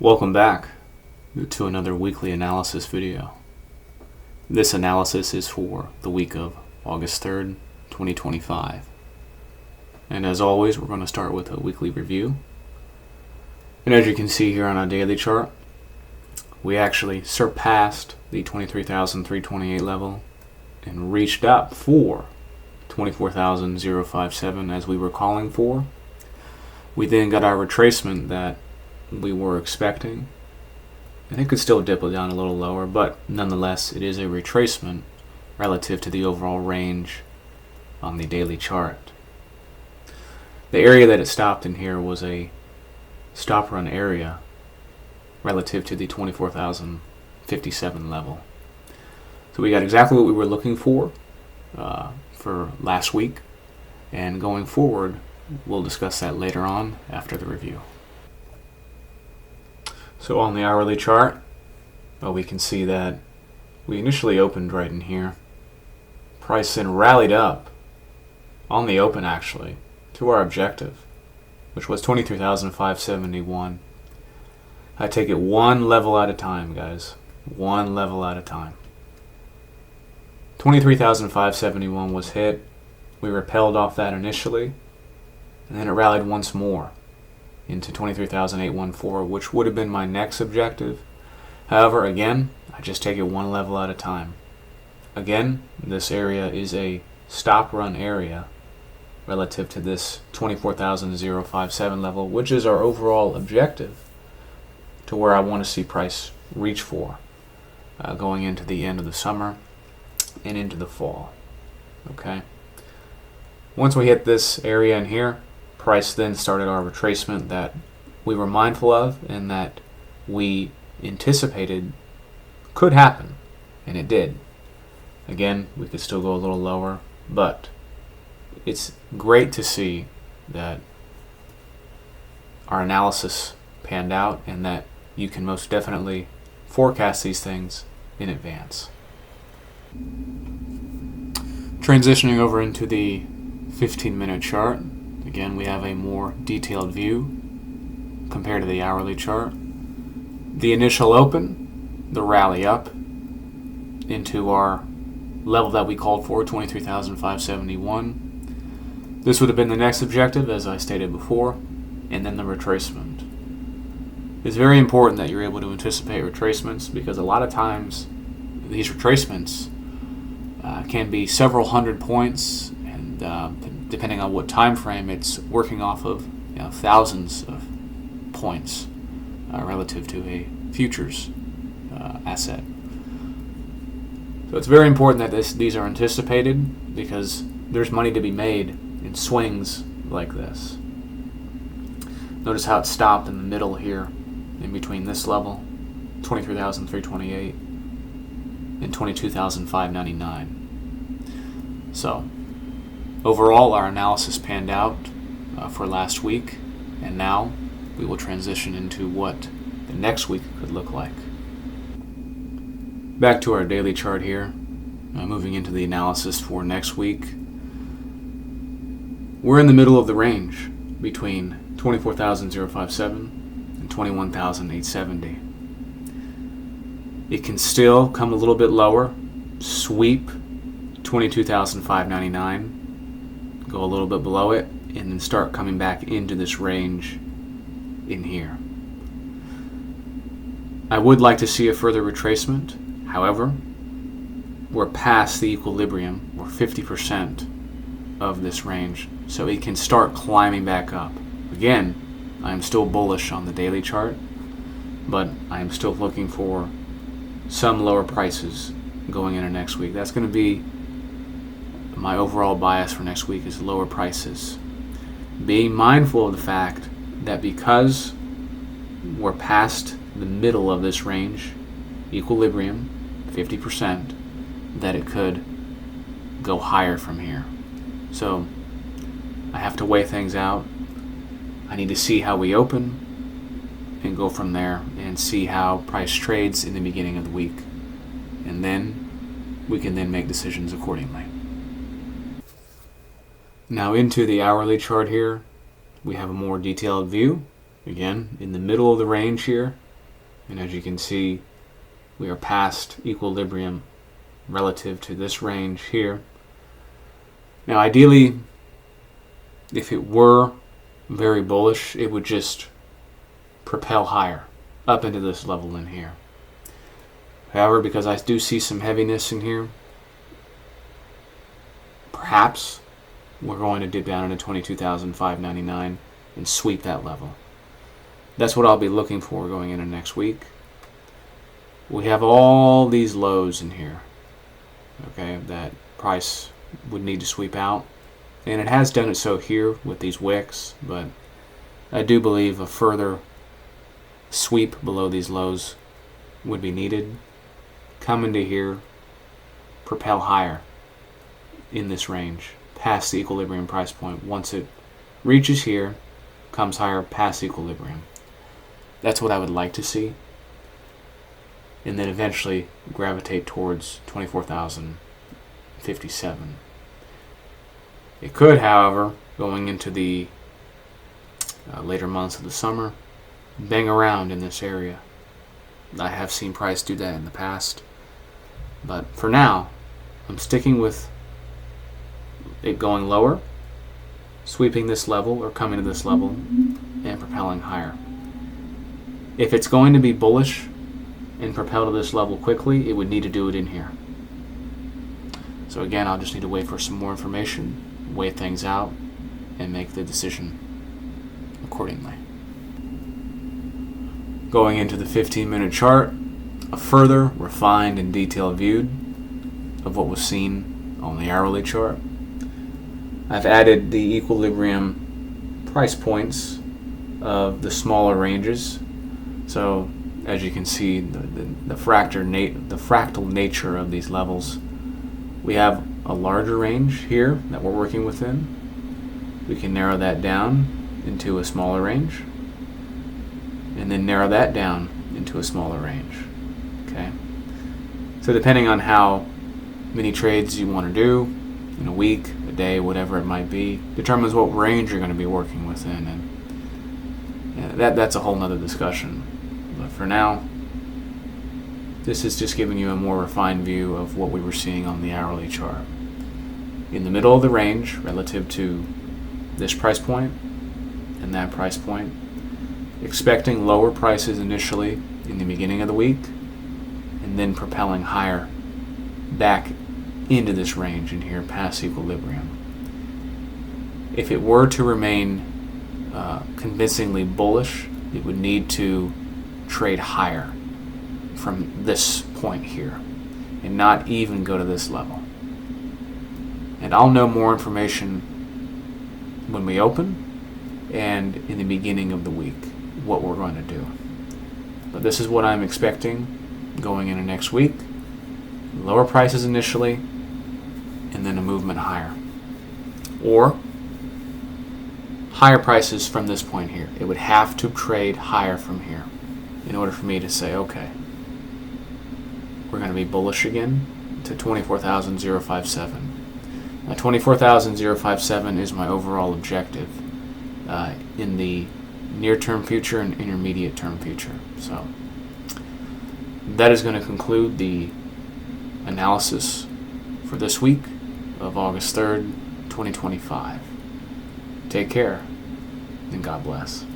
Welcome back to another weekly analysis video. This analysis is for the week of August 3rd, 2025. And as always, we're going to start with a weekly review. And as you can see here on our daily chart, we actually surpassed the 23,328 level and reached up for 24,057 as we were calling for. We then got our retracement that we were expecting, and it could still dip down a little lower, but nonetheless it is a retracement relative to the overall range on the daily chart. The area that it stopped in here was a stop run area relative to the 24,057 level. So we got exactly what we were looking for last week, and going forward we'll discuss that later on after the review. So on the hourly chart, we can see that we initially opened right in here. Price then rallied up on the open actually to our objective, which was 23,571. I take it one level at a time, guys. One level at a time. 23,571 was hit. We repelled off that initially, and then it rallied once more into 23,814, which would have been my next objective. However, again, I just take it one level at a time. Again, this area is a stop run area relative to this 24,057 level, which is our overall objective to where I want to see price reach for going into the end of the summer and into the fall. Okay. Once we hit this area in here, price then started our retracement that we were mindful of and that we anticipated could happen, and it did. Again, we could still go a little lower, but it's great to see that our analysis panned out and that you can most definitely forecast these things in advance. Transitioning over into the 15-minute chart. Again, we have a more detailed view compared to the hourly chart. The initial open, the rally up into our level that we called for, 23,571. This would have been the next objective, as I stated before, and then the retracement. It's very important that you're able to anticipate retracements because a lot of times these retracements can be several hundred points, and depending on what time frame, it's working off of thousands of points relative to a futures asset. So it's very important that these are anticipated because there's money to be made in swings like this. Notice how it stopped in the middle here, in between this level, 23,328, and 22,599. So overall, our analysis panned out for last week, and now we will transition into what the next week could look like. Back to our daily chart here, moving into the analysis for next week. We're in the middle of the range between 24,057 and 21,870. It can still come a little bit lower, sweep 22,599, go a little bit below it, and then start coming back into this range in here. I would like to see a further retracement. However, we're past the equilibrium, we're 50% of this range, so it can start climbing back up. Again, I am still bullish on the daily chart, but I am still looking for some lower prices going into next week. That's going to be my overall bias for next week, is lower prices. Being mindful of the fact that because we're past the middle of this range, equilibrium, 50%, that it could go higher from here. So I have to weigh things out. I need to see how we open and go from there and see how price trades in the beginning of the week. And then we can then make decisions accordingly. Now into the hourly chart here, we have a more detailed view. Again, in the middle of the range here, And as you can see, we are past equilibrium relative to this range here. Now ideally, if it were very bullish, it would just propel higher up into this level in here. However, because I do see some heaviness in here, perhaps we're going to dip down into 22,599 and sweep that level. That's what I'll be looking for going into next week. We have all these lows in here, okay, that price would need to sweep out. And it has done it so here with these wicks, but I do believe a further sweep below these lows would be needed. Come into here, propel higher in this range, past the equilibrium price point. Once it reaches here, comes higher past equilibrium. That's what I would like to see. And then eventually gravitate towards 24,057. It could, however, going into the later months of the summer, bang around in this area. I have seen price do that in the past. But for now, I'm sticking with it going lower, sweeping this level or coming to this level, and propelling higher. If it's going to be bullish and propel to this level quickly, it would need to do it in here. So again, I'll just need to wait for some more information, weigh things out, and make the decision accordingly. Going into the 15-minute chart, a further refined and detailed view of what was seen on the hourly chart. I've added the equilibrium price points of the smaller ranges. So as you can see, the fractal nature of these levels. We have a larger range here that we're working within. We can narrow that down into a smaller range, and then narrow that down into a smaller range. Okay. So depending on how many trades you want to do in a week, a day, whatever it might be, determines what range you're going to be working within, and that's a whole nother discussion. But for now, this is just giving you a more refined view of what we were seeing on the hourly chart. In the middle of the range relative to this price point and that price point, expecting lower prices initially in the beginning of the week, and then propelling higher back into this range in here past equilibrium. If it were to remain convincingly bullish, it would need to trade higher from this point here and not even go to this level. And I'll know more information when we open and in the beginning of the week what we're going to do. But this is what I'm expecting going into next week. Lower prices initially, and then a movement higher. Or higher prices from this point here. It would have to trade higher from here in order for me to say, okay, we're going to be bullish again to 24,057. Now 24,057 is my overall objective in the near-term future and intermediate-term future. So that is going to conclude the analysis for this week of August 3rd, 2025. Take care, and God bless.